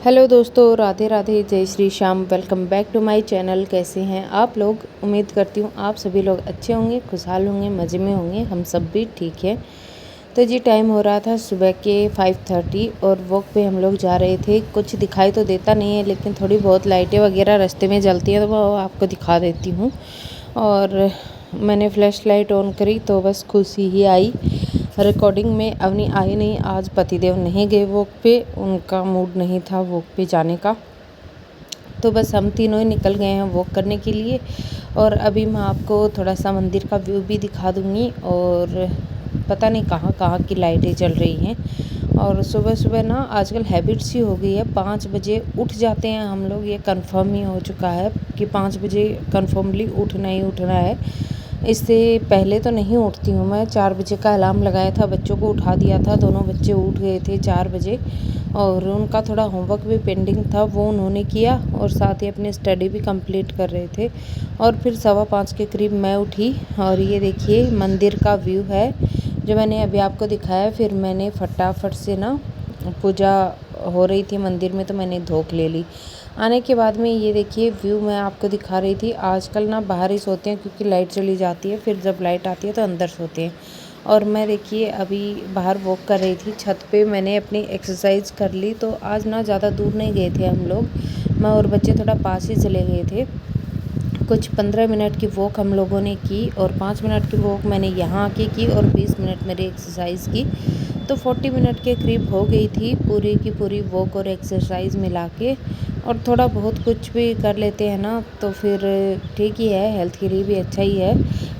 Hello दोस्तों, राधे राधे, जय Shri Shyam. Welcome back to my channel. कैसे हैं आप लोग? उम्मीद करती हूँ आप सभी लोग अच्छे होंगे, खुशहाल होंगे, मज़े में होंगे। हम सब भी ठीक है। तो जी टाइम हो रहा था सुबह के 5:30 और वॉक पे हम लोग जा रहे थे। कुछ दिखाई तो देता नहीं है, लेकिन थोड़ी बहुत लाइटें वगैरह रास्ते में जलती हैं तो वो आपको दिखा देती हूँ। और मैंने फ्लैश लाइट ऑन करी तो बस खुशी ही आई। रिकॉर्डिंग में अवनी आई नहीं, आज पतिदेव नहीं गए वॉक पे, उनका मूड नहीं था वॉक पे जाने का। तो बस हम तीनों ही निकल गए हैं वॉक करने के लिए। और अभी मैं आपको थोड़ा सा मंदिर का व्यू भी दिखा दूँगी। और पता नहीं कहाँ कहाँ की लाइटें जल रही हैं। और सुबह सुबह ना आजकल हैबिट सी हो गई है, 5 बजे उठ जाते हैं हम लोग। ये कंफर्म ही हो चुका है कि 5 बजे कंफर्मली उठना ही उठना है। इससे पहले तो नहीं उठती हूँ मैं। 4 बजे का अलार्म लगाया था, बच्चों को उठा दिया था, दोनों बच्चे उठ गए थे 4 बजे। और उनका थोड़ा होमवर्क भी पेंडिंग था, वो उन्होंने किया और साथ ही अपनी स्टडी भी कंप्लीट कर रहे थे। और फिर 4:15 के करीब मैं उठी। और ये देखिए मंदिर का व्यू है जो मैंने अभी आपको दिखाया। फिर मैंने फटाफट से ना, पूजा हो रही थी मंदिर में तो मैंने धोख ले ली। आने के बाद में ये देखिए व्यू मैं आपको दिखा रही थी। आजकल ना बाहर ही सोते हैं क्योंकि लाइट चली जाती है, फिर जब लाइट आती है तो अंदर सोते हैं। और मैं देखिए अभी बाहर वॉक कर रही थी छत पे, मैंने अपनी एक्सरसाइज कर ली। तो आज ना ज़्यादा दूर नहीं गए थे हम लोग, मैं और बच्चे थोड़ा पास ही चले गए थे। कुछ 15 मिनट की वॉक हम लोगों ने की और 5 मिनट की वॉक मैंने यहाँ आके की और 20 मिनट मेरी एक्सरसाइज की। तो 40 मिनट के करीब हो गई थी पूरी की पूरी वॉक और एक्सरसाइज मिला के। और थोड़ा बहुत कुछ भी कर लेते हैं ना तो फिर ठीक ही है, हेल्थ के लिए भी अच्छा ही है।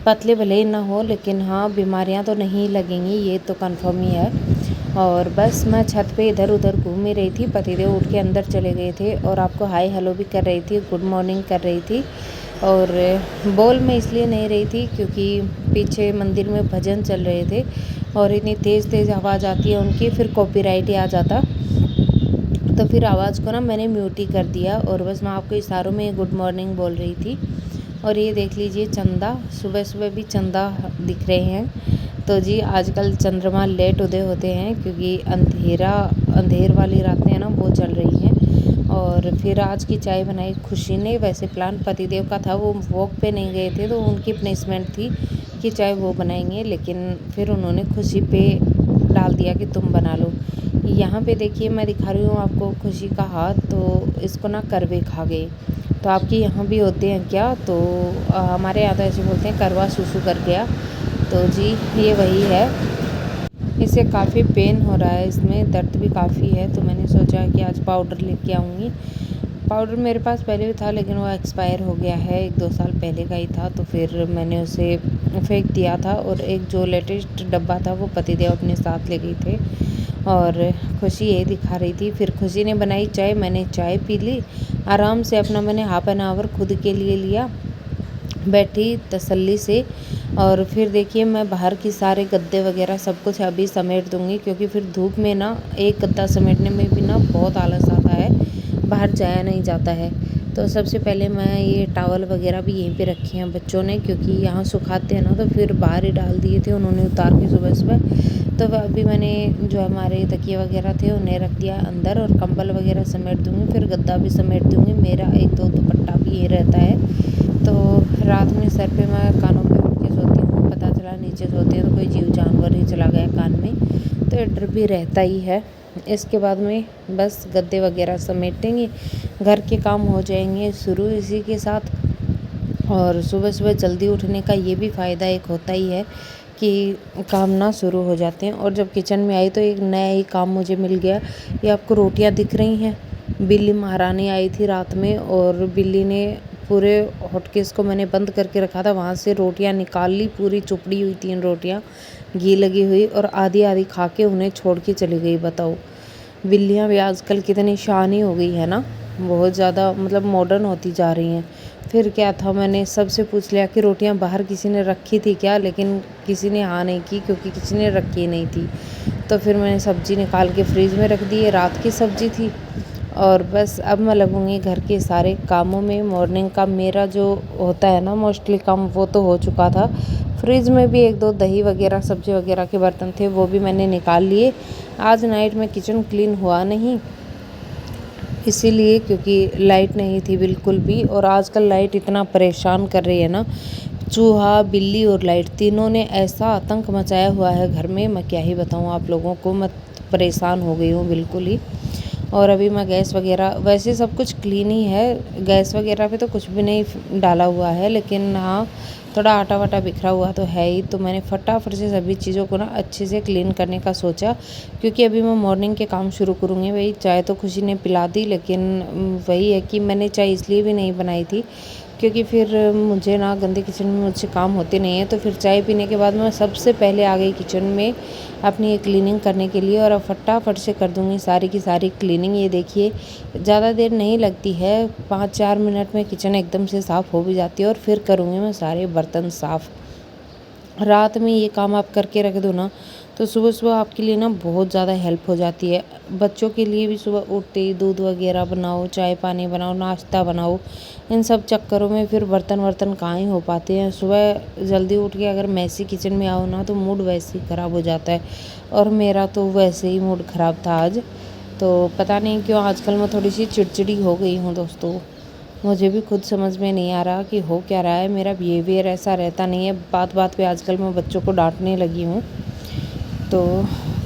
पतले भले ही ना हो, लेकिन हाँ बीमारियाँ तो नहीं लगेंगी, ये तो कंफर्म ही है। और बस मैं छत पे इधर उधर घूम ही रही थी। पतिदेव उठ के अंदर चले गए थे और आपको हाय हेलो भी कर रही थी, गुड मॉर्निंग कर रही थी। और बोल मैं इसलिए नहीं रही थी क्योंकि पीछे मंदिर में भजन चल रहे थे और इतनी तेज़ तेज़ आवाज़ आती है उनकी, फिर कॉपीराइट ही आ जाता। तो फिर आवाज़ को ना मैंने म्यूट ही कर दिया और बस मैं आपको इशारों में गुड मॉर्निंग बोल रही थी। और ये देख लीजिए चंदा, सुबह सुबह भी चंदा दिख रहे हैं। तो जी आजकल चंद्रमा लेट उदय होते हैं क्योंकि अंधेर वाली रातें हैं ना वो चल रही हैं। और फिर आज की चाय बनाई खुशी ने। वैसे प्लान पतिदेव का था, वो वॉक पे नहीं गए थे तो उनकी प्लेसमेंट थी कि चाय वो बनाएंगे, लेकिन फिर उन्होंने खुशी पे डाल दिया कि तुम बना लो। यहाँ पे देखिए मैं दिखा रही हूँ आपको खुशी का हाथ, तो इसको ना करवे खा गए। तो आपके यहाँ भी होते हैं क्या? तो हमारे यहाँ तो ऐसे बोलते हैं करवा सूसू कर गया। तो जी ये वही है। इसे काफ़ी पेन हो रहा है, इसमें दर्द भी काफ़ी है। तो मैंने सोचा कि आज पाउडर लेके आऊँगी। पाउडर मेरे पास पहले भी था लेकिन वो एक्सपायर हो गया है, 1-2 साल पहले का ही था। तो फिर मैंने उसे फेंक दिया था और एक जो लेटेस्ट डब्बा था वो पतिदेव अपने साथ ले गए थे। और खुशी यही दिखा रही थी। फिर खुशी ने बनाई चाय, मैंने चाय पी ली आराम से। अपना मैंने हाफ एन आवर खुद के लिए लिया, बैठी तसल्ली से। और फिर देखिए मैं बाहर की सारे गद्दे वगैरह सब कुछ अभी समेट दूँगी क्योंकि फिर धूप में ना एक गद्दा समेटने में भी ना बहुत आलस आता है, बाहर जाया नहीं जाता है। तो सबसे पहले मैं ये टॉवल वगैरह भी यहीं पे रखे हैं बच्चों ने, क्योंकि यहाँ सुखाते हैं ना तो फिर बाहर ही डाल दिए थे उन्होंने उतार के सुबह सुबह। तो अभी मैंने जो हमारे तकिए वगैरह थे उन्हें रख दिया अंदर और कंबल वगैरह समेट दूँगी, फिर गद्दा भी समेट दूँगी। मेरा 1-2 दुपट्टा भी ये रहता है। तो रात में सर पे मैं कानों पे ओढ़ के सोती हूँ, पता चला नीचे सोते हैं तो कोई जीव जानवर ही चला गया कान में, तो ये डर भी रहता ही है। इसके बाद में बस गद्दे वगैरह समेटेंगे, घर के काम हो जाएंगे शुरू इसी के साथ। और सुबह सुबह जल्दी उठने का ये भी फ़ायदा एक होता ही है कि काम ना शुरू हो जाते हैं। और जब किचन में आई तो एक नया ही काम मुझे मिल गया। ये आपको रोटियां दिख रही हैं, बिल्ली महारानी आई थी रात में और बिल्ली ने पूरे हॉटकेस को मैंने बंद करके रखा था, वहाँ से रोटियां निकाल ली, पूरी चुपड़ी हुई 3 रोटियां घी लगी हुई, और आधी आधी खा के उन्हें छोड़ के चली गई। बताओ बिल्लियाँ भी आजकल कितनी शहानी हो गई है ना, बहुत ज़्यादा मतलब मॉडर्न होती जा रही हैं। फिर क्या था, मैंने सबसे पूछ लिया कि रोटियां बाहर किसी ने रखी थी क्या, लेकिन किसी ने हाँ नहीं की क्योंकि किसी ने रखी नहीं थी। तो फिर मैंने सब्ज़ी निकाल के फ्रिज में रख दी है, रात की सब्ज़ी थी। और बस अब मैं लगूंगी घर के सारे कामों में। मॉर्निंग का मेरा जो होता है ना मोस्टली काम वो तो हो चुका था। फ्रिज में भी 1-2 दही वगैरह सब्ज़ी वगैरह के बर्तन थे वो भी मैंने निकाल लिए। आज नाइट में किचन क्लीन हुआ नहीं इसीलिए, क्योंकि लाइट नहीं थी बिल्कुल भी। और आजकल लाइट इतना परेशान कर रही है ना, चूहा, बिल्ली और लाइट तीनों ने ऐसा आतंक मचाया हुआ है घर में, मैं क्या ही बताऊँ आप लोगों को। मैं परेशान हो गई हूँ बिल्कुल ही। और अभी मैं गैस वगैरह, वैसे सब कुछ क्लीन ही है, गैस वगैरह पे तो कुछ भी नहीं डाला हुआ है, लेकिन हाँ थोड़ा आटा वाटा बिखरा हुआ तो है ही। तो मैंने फटाफट से सभी चीज़ों को ना अच्छे से क्लीन करने का सोचा, क्योंकि अभी मैं मॉर्निंग के काम शुरू करूँगी। वही चाय तो खुशी ने पिला दी, लेकिन वही है कि मैंने चाय इसलिए भी नहीं बनाई थी क्योंकि फिर मुझे ना गंदे किचन में मुझसे काम होते नहीं है। तो फिर चाय पीने के बाद मैं सबसे पहले आ गई किचन में अपनी ये क्लीनिंग करने के लिए, और अब फटाफट से कर दूँगी सारी की सारी क्लीनिंग। ये देखिए ज़्यादा देर नहीं लगती है, 5-4 मिनट में किचन एकदम से साफ़ हो भी जाती है। और फिर करूँगी मैं सारे बर्तन साफ़। रात में ये काम आप करके रख दो ना, तो सुबह सुबह आपके लिए ना बहुत ज़्यादा हेल्प हो जाती है। बच्चों के लिए भी सुबह उठते ही दूध वगैरह बनाओ, चाय पानी बनाओ, नाश्ता बनाओ, इन सब चक्करों में फिर बर्तन वर्तन कहाँ ही हो पाते हैं। सुबह जल्दी उठ के अगर मैसी किचन में आओ ना, तो मूड वैसे ही ख़राब हो जाता है। और मेरा तो वैसे ही मूड ख़राब था आज। तो पता नहीं क्यों आजकल मैं थोड़ी सी चिड़चिड़ी हो गई हूँ दोस्तों। मुझे भी खुद समझ में नहीं आ रहा कि हो क्या रहा है। मेरा बिहेवियर ऐसा रहता नहीं है, बात बात पे आजकल मैं बच्चों को डांटने लगी हूँ। तो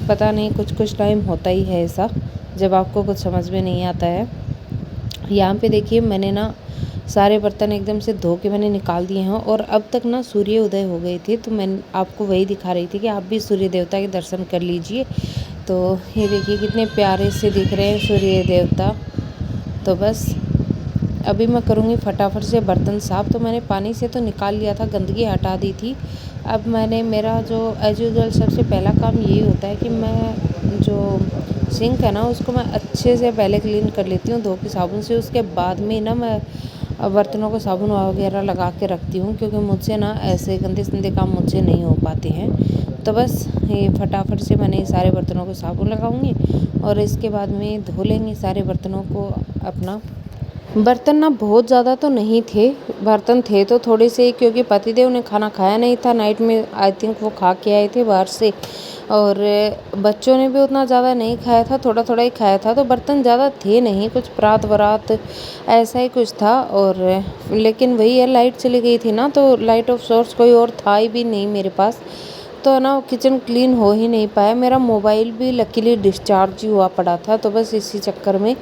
पता नहीं, कुछ कुछ टाइम होता ही है ऐसा, जब आपको कुछ समझ में नहीं आता है। यहाँ पे देखिए मैंने ना सारे बर्तन एकदम से धो के मैंने निकाल दिए हैं, और अब तक ना सूर्य उदय हो गई थी। तो मैं आपको वही दिखा रही थी कि आप भी सूर्य देवता के दर्शन कर लीजिए। तो ये देखिए कितने प्यारे से दिख रहे हैं सूर्य देवता। तो बस अभी मैं करूँगी फटाफट से बर्तन साफ़। तो मैंने पानी से तो निकाल लिया था, गंदगी हटा दी थी। अब मैंने, मेरा जो एज यूजुअल सबसे पहला काम यही होता है कि मैं जो सिंक है ना, उसको मैं अच्छे से पहले क्लीन कर लेती हूँ धो के साबुन से। उसके बाद में ना मैं बर्तनों को साबुन वगैरह लगा के रखती हूँ, क्योंकि मुझसे ना ऐसे गंदे संदे काम मुझसे नहीं हो पाते हैं। तो बस ये फटाफट से मैंने सारे बर्तनों को साबुन लगाऊंगी, और इसके बाद में धो लेंगे सारे बर्तनों को अपना। बर्तन ना बहुत ज़्यादा तो नहीं थे, बर्तन थे तो थोड़े से, क्योंकि पतिदेव ने खाना खाया नहीं था नाइट में, आई थिंक वो खा के आए थे बाहर से। और बच्चों ने भी उतना ज़्यादा नहीं खाया था, थोड़ा थोड़ा ही खाया था। तो बर्तन ज़्यादा थे नहीं, कुछ परात वरात ऐसा ही कुछ था। और लेकिन वही है, लाइट चली गई थी ना, तो लाइट ऑफ सोर्स कोई और था ही भी नहीं मेरे पास। तो ना किचन क्लीन हो ही नहीं पाया। मेरा मोबाइल भी लकीली डिस्चार्ज ही हुआ पड़ा था, तो बस इसी चक्कर में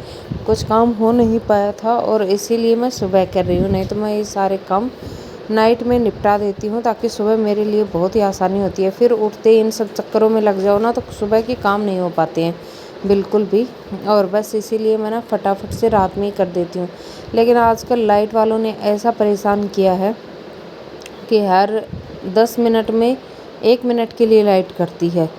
कुछ काम हो नहीं पाया था, और इसीलिए मैं सुबह कर रही हूँ। नहीं तो मैं ये सारे काम नाइट में निपटा देती हूँ, ताकि सुबह मेरे लिए बहुत ही आसानी होती है। फिर उठते ही इन सब चक्करों में लग जाओ ना, तो सुबह के काम नहीं हो पाते हैं बिल्कुल भी। और बस इसीलिए मैं ना फटाफट से रात में ही कर देती हूँ। लेकिन आजकल लाइट वालों ने ऐसा परेशान किया है कि हर 10 मिनट में 1 मिनट के लिए लाइट करती है।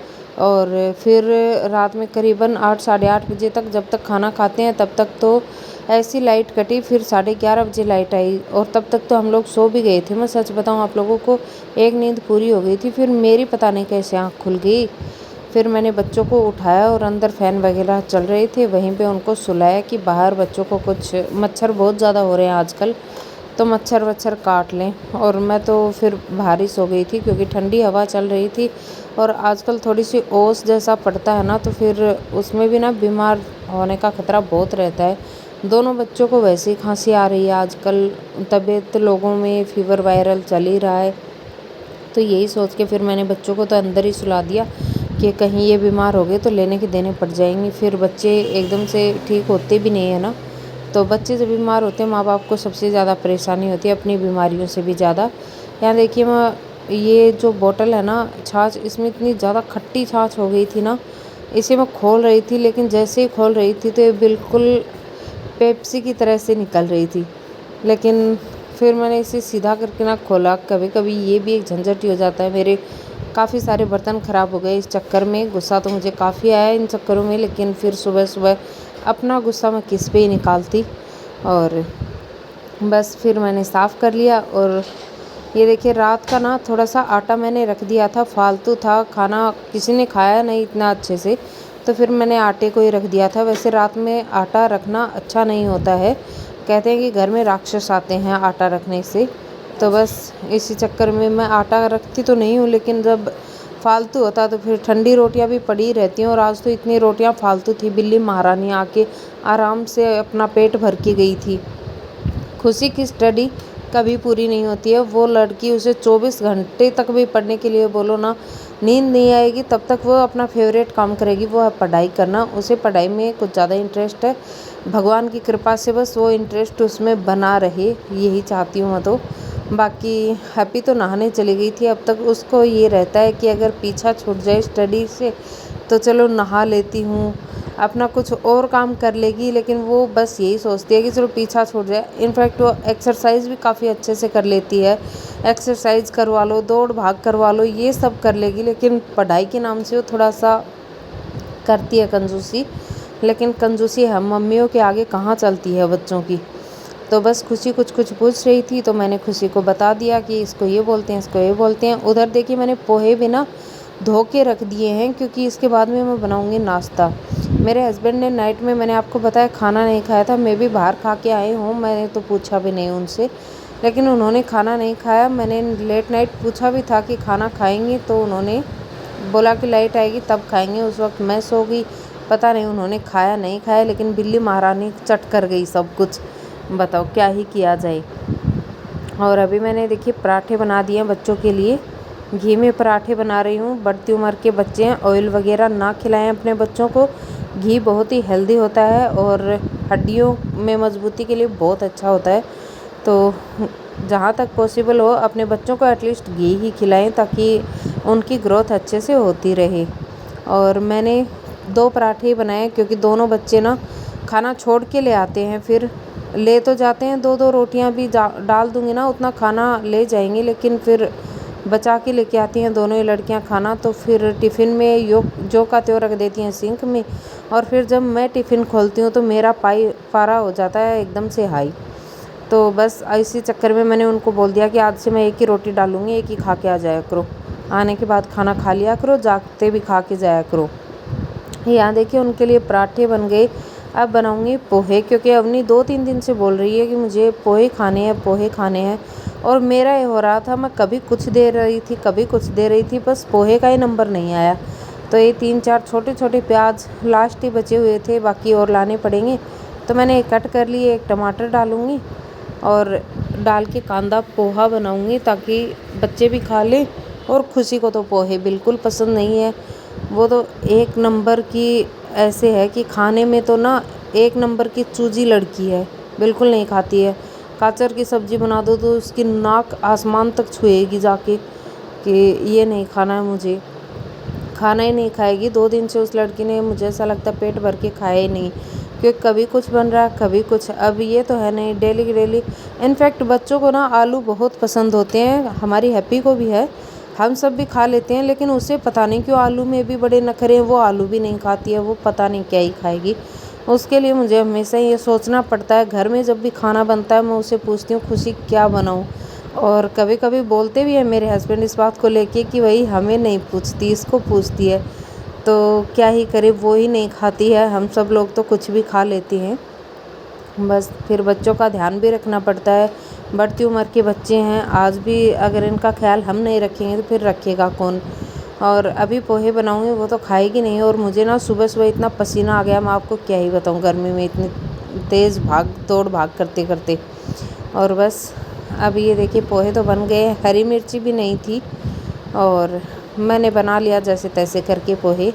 और फिर रात में करीबन 8 साढ़े 8 बजे तक, जब तक खाना खाते हैं तब तक तो ऐसी लाइट कटी। फिर 11:30 बजे लाइट आई, और तब तक तो हम लोग सो भी गए थे। मैं सच बताऊं आप लोगों को, एक नींद पूरी हो गई थी। फिर मेरी पता नहीं कैसे आँख खुल गई। फिर मैंने बच्चों को उठाया, और अंदर फ़ैन वगैरह चल रहे थे, वहीं पे उनको सुलाया कि बाहर बच्चों को कुछ, मच्छर बहुत ज़्यादा हो रहे हैं आजकल, तो मच्छर वच्छर काट लें। और मैं तो फिर बाहर ही सो गई थी, क्योंकि ठंडी हवा चल रही थी। और आजकल थोड़ी सी ओस जैसा पड़ता है ना, तो फिर उसमें भी ना बीमार होने का खतरा बहुत रहता है। दोनों बच्चों को वैसे ही खांसी आ रही है आजकल, तबीयत लोगों में फीवर वायरल चल ही रहा है। तो यही सोच के फिर मैंने बच्चों को तो अंदर ही सुला दिया, कि कहीं ये बीमार हो गए तो लेने के देने पड़ जाएंगे। फिर बच्चे एकदम से ठीक होते भी नहीं है ना। तो बच्चे जब बीमार होते हैं, माँ बाप को सबसे ज़्यादा परेशानी होती है, अपनी बीमारियों से भी ज़्यादा। यहाँ देखिए, मैं ये जो बोतल है ना छाछ, इसमें इतनी ज़्यादा खट्टी छाछ हो गई थी ना, इसे मैं खोल रही थी, लेकिन जैसे ही खोल रही थी तो ये बिल्कुल पेप्सी की तरह से निकल रही थी। लेकिन फिर मैंने इसे सीधा करके ना खोला। कभी कभी ये भी एक झंझट ही हो जाता है। मेरे काफ़ी सारे बर्तन ख़राब हो गए इस चक्कर में। गुस्सा तो मुझे काफ़ी आया इन चक्करों में, लेकिन फिर सुबह सुबह अपना गुस्सा मैं किस पे ही निकालती। और बस फिर मैंने साफ़ कर लिया। और ये देखिए, रात का ना थोड़ा सा आटा मैंने रख दिया था, फालतू था, खाना किसी ने खाया नहीं इतना अच्छे से, तो फिर मैंने आटे को ही रख दिया था। वैसे रात में आटा रखना अच्छा नहीं होता है, कहते हैं कि घर में राक्षस आते हैं आटा रखने से। तो बस इसी चक्कर में मैं आटा रखती तो नहीं हूँ, लेकिन जब फालतू होता तो फिर ठंडी रोटियां भी पड़ी रहती हैं। और आज तो इतनी रोटियां फालतू थी, बिल्ली महारानी आके आराम से अपना पेट भर के गई थी। खुशी की स्टडी कभी पूरी नहीं होती है। वो लड़की, उसे 24 घंटे तक भी पढ़ने के लिए बोलो ना, नींद नहीं आएगी तब तक वो अपना फेवरेट काम करेगी, वो है पढ़ाई करना। उसे पढ़ाई में कुछ ज़्यादा इंटरेस्ट है। भगवान की कृपा से बस वो इंटरेस्ट उसमें बना रहे, यही चाहती हूँ मैं तो। बाकी हैप्पी तो नहाने चली गई थी। अब तक उसको ये रहता है कि अगर पीछा छूट जाए स्टडी से तो चलो नहा लेती हूँ, अपना कुछ और काम कर लेगी, लेकिन वो बस यही सोचती है कि चलो पीछा छूट जाए। इनफैक्ट वो एक्सरसाइज भी काफ़ी अच्छे से कर लेती है। एक्सरसाइज करवा लो, दौड़ भाग करवा लो, ये सब कर लेगी, लेकिन पढ़ाई के नाम से वो थोड़ा सा करती है कंजूसी। लेकिन कंजूसी हम मम्मियों के आगे कहाँ चलती है बच्चों की। तो बस खुशी कुछ कुछ पूछ रही थी तो मैंने खुशी को बता दिया कि इसको ये बोलते हैं, इसको ये बोलते हैं। उधर देखिए मैंने पोहे भी ना धो के रख दिए हैं, क्योंकि इसके बाद में मैं बनाऊंगी नाश्ता। मेरे हस्बैंड ने नाइट में, मैंने आपको बताया, खाना नहीं खाया था। मैं भी बाहर खा के आई हूँ, मैंने तो पूछा भी नहीं उनसे, लेकिन उन्होंने खाना नहीं खाया। मैंने लेट नाइट पूछा भी था कि खाना खाएंगे, तो उन्होंने बोला कि लाइट आएगी तब खाएंगे। उस वक्त मैं सो गई, पता नहीं उन्होंने खाया नहीं खाया, लेकिन बिल्ली महारानी चट कर गई सब कुछ। बताओ क्या ही किया जाए। और अभी मैंने देखिए पराठे बना दिए हैं बच्चों के लिए। घी में पराठे बना रही हूँ। बढ़ती उम्र के बच्चे हैं, ऑयल वगैरह ना खिलाएं अपने बच्चों को। घी बहुत ही हेल्दी होता है और हड्डियों में मजबूती के लिए बहुत अच्छा होता है। तो जहाँ तक पॉसिबल हो अपने बच्चों को एटलीस्ट घी ही खिलाएं, ताकि उनकी ग्रोथ अच्छे से होती रहे। और मैंने 2 पराठे ही बनाए, क्योंकि दोनों बच्चे ना खाना छोड़ के ले आते हैं, फिर ले तो जाते हैं। 2-2 रोटियां भी डाल दूंगी ना, उतना खाना ले जाएंगे, लेकिन फिर बचा के लेके आती हैं दोनों ही लड़कियां खाना। तो फिर टिफ़िन में जो का त्यों रख देती हैं सिंक में। और फिर जब मैं टिफ़िन खोलती हूँ तो मेरा पारा हो जाता है एकदम से हाई। तो बस इसी चक्कर में मैंने उनको बोल दिया कि आज से मैं एक ही रोटी डालूंगी, एक ही खा के आ जाया करो। आने के बाद खाना खा लिया करो, जागते भी खा के जाया करो। यहाँ देखिए उनके लिए पराठे बन गए। अब बनाऊंगी पोहे, क्योंकि अवनी 2-3 दिन से बोल रही है कि मुझे पोहे खाने हैं, पोहे खाने हैं। और मेरा ये हो रहा था, मैं कभी कुछ दे रही थी, कभी कुछ दे रही थी, बस पोहे का ही नंबर नहीं आया। तो ये 3-4 छोटे छोटे प्याज लास्ट ही बचे हुए थे, बाकी और लाने पड़ेंगे। तो मैंने एक कट कर लिए, एक टमाटर डालूँगी और डाल के कांदा पोहा बनाऊँगी, ताकि बच्चे भी खा लें। और खुशी को तो पोहे बिल्कुल पसंद नहीं है। वो तो एक नंबर की ऐसे है कि खाने में तो ना एक नंबर की चूजी लड़की है, बिल्कुल नहीं खाती है। गाजर की सब्ज़ी बना दो तो उसकी नाक आसमान तक छुएगी जाके कि ये नहीं खाना है मुझे, खाना ही नहीं खाएगी। 2 दिन से उस लड़की ने, मुझे ऐसा लगता है, पेट भर के खाया ही नहीं, क्योंकि कभी कुछ बन रहा है कभी कुछ। अब ये तो है नहीं डेली की डेली। इनफैक्ट बच्चों को ना आलू बहुत पसंद होते हैं, हमारी हैप्पी को भी है, हम सब भी खा लेते हैं, लेकिन उसे पता नहीं क्यों आलू में भी बड़े नखरे हैं। वो आलू भी नहीं खाती है, वो पता नहीं क्या ही खाएगी। उसके लिए मुझे हमेशा ये सोचना पड़ता है। घर में जब भी खाना बनता है मैं उसे पूछती हूँ खुशी क्या बनाऊँ। और कभी कभी बोलते भी हैं मेरे हस्बैंड इस बात को लेके कि वही हमें नहीं पूछती, इसको पूछती है। तो क्या ही करे, वो ही नहीं खाती है, हम सब लोग तो कुछ भी खा लेते हैं। बस फिर बच्चों का ध्यान भी रखना पड़ता है। बढ़ती उम्र के बच्चे हैं, आज भी अगर इनका ख्याल हम नहीं रखेंगे तो फिर रखेगा कौन। और अभी पोहे बनाऊंगी, वो तो खाएगी नहीं। और मुझे ना सुबह सुबह इतना पसीना आ गया, मैं आपको क्या ही बताऊं, गर्मी में इतनी तेज़ दौड़ भाग करते करते। और बस अब ये देखिए पोहे तो बन गए। हरी मिर्ची भी नहीं थी और मैंने बना लिया जैसे तैसे करके। पोहे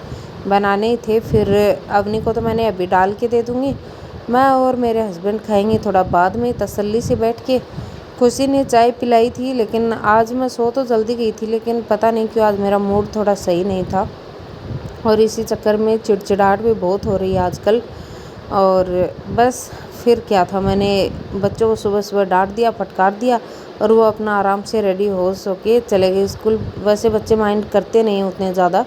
बनाने ही थे, फिर अवनी को तो मैंने अभी डाल के दे दूँगी। मैं और मेरे हस्बैंड खाएंगे थोड़ा बाद में तसल्ली से बैठ के। खुशी ने चाय पिलाई थी, लेकिन आज मैं सो तो जल्दी गई थी, लेकिन पता नहीं क्यों आज मेरा मूड थोड़ा सही नहीं था। और इसी चक्कर में चिड़चिड़ाहट भी बहुत हो रही है आजकल। और बस फिर क्या था, मैंने बच्चों को सुबह सुबह डांट दिया, फटकार दिया, और वो अपना आराम से रेडी हो सो के चले गए स्कूल। वैसे बच्चे माइंड करते नहीं उतने ज़्यादा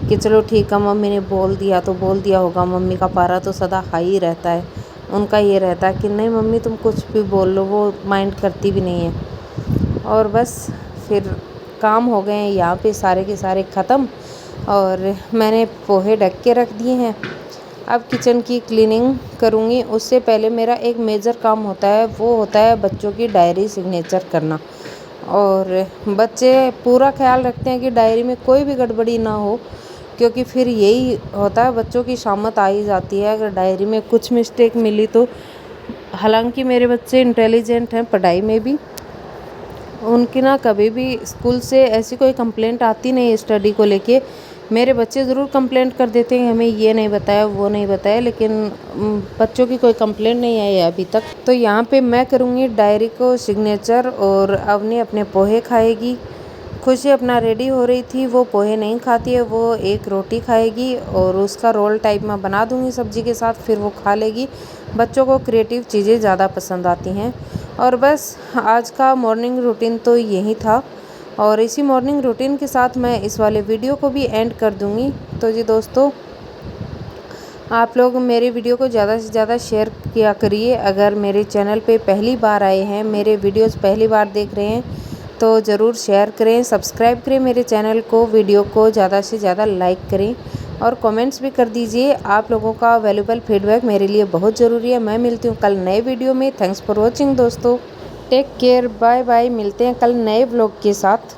कि चलो ठीक है मम्मी ने बोल दिया तो बोल दिया होगा, मम्मी का पारा तो सदा हाई ही रहता है। उनका ये रहता है कि नहीं मम्मी तुम कुछ भी बोल लो, वो माइंड करती भी नहीं है। और बस फिर काम हो गए हैं यहाँ पे सारे के सारे ख़त्म। और मैंने पोहे ढक के रख दिए हैं। अब किचन की क्लीनिंग करूँगी। उससे पहले मेरा एक मेजर काम होता है, वो होता है बच्चों की डायरी सिग्नेचर करना। और बच्चे पूरा ख्याल रखते हैं कि डायरी में कोई भी गड़बड़ी ना हो, क्योंकि फिर यही होता है, बच्चों की शामत आ ही जाती है अगर डायरी में कुछ मिस्टेक मिली तो। हालांकि मेरे बच्चे इंटेलिजेंट हैं पढ़ाई में भी, उनकी ना कभी भी स्कूल से ऐसी कोई कंप्लेंट आती नहीं है स्टडी को लेके। मेरे बच्चे ज़रूर कंप्लेंट कर देते हैं हमें ये नहीं बताया वो नहीं बताया, लेकिन बच्चों की कोई कंप्लेंट नहीं आई है अभी तक। तो यहाँ पे मैं करूँगी डायरी को सिग्नेचर और अवनी अपने पोहे खाएगी। खुशी अपना रेडी हो रही थी, वो पोहे नहीं खाती है, वो एक रोटी खाएगी और उसका रोल टाइप में बना दूँगी सब्जी के साथ, फिर वो खा लेगी। बच्चों को क्रिएटिव चीज़ें ज़्यादा पसंद आती हैं। और बस आज का मॉर्निंग रूटीन तो यही था, और इसी मॉर्निंग रूटीन के साथ मैं इस वाले वीडियो को भी एंड कर दूँगी। तो जी दोस्तों, आप लोग मेरे वीडियो को ज़्यादा से ज़्यादा शेयर किया करिए। अगर मेरे चैनल पे पहली बार आए हैं, मेरे वीडियोस पहली बार देख रहे हैं, तो ज़रूर शेयर करें, सब्सक्राइब करें मेरे चैनल को, वीडियो को ज़्यादा से ज़्यादा लाइक करें और कमेंट्स भी कर दीजिए। आप लोगों का वैल्यूएबल फीडबैक मेरे लिए बहुत ज़रूरी है। मैं मिलती हूँ कल नए वीडियो में। थैंक्स फॉर वॉचिंग दोस्तों, टेक केयर, बाय बाय। मिलते हैं कल नए व्लॉग के साथ।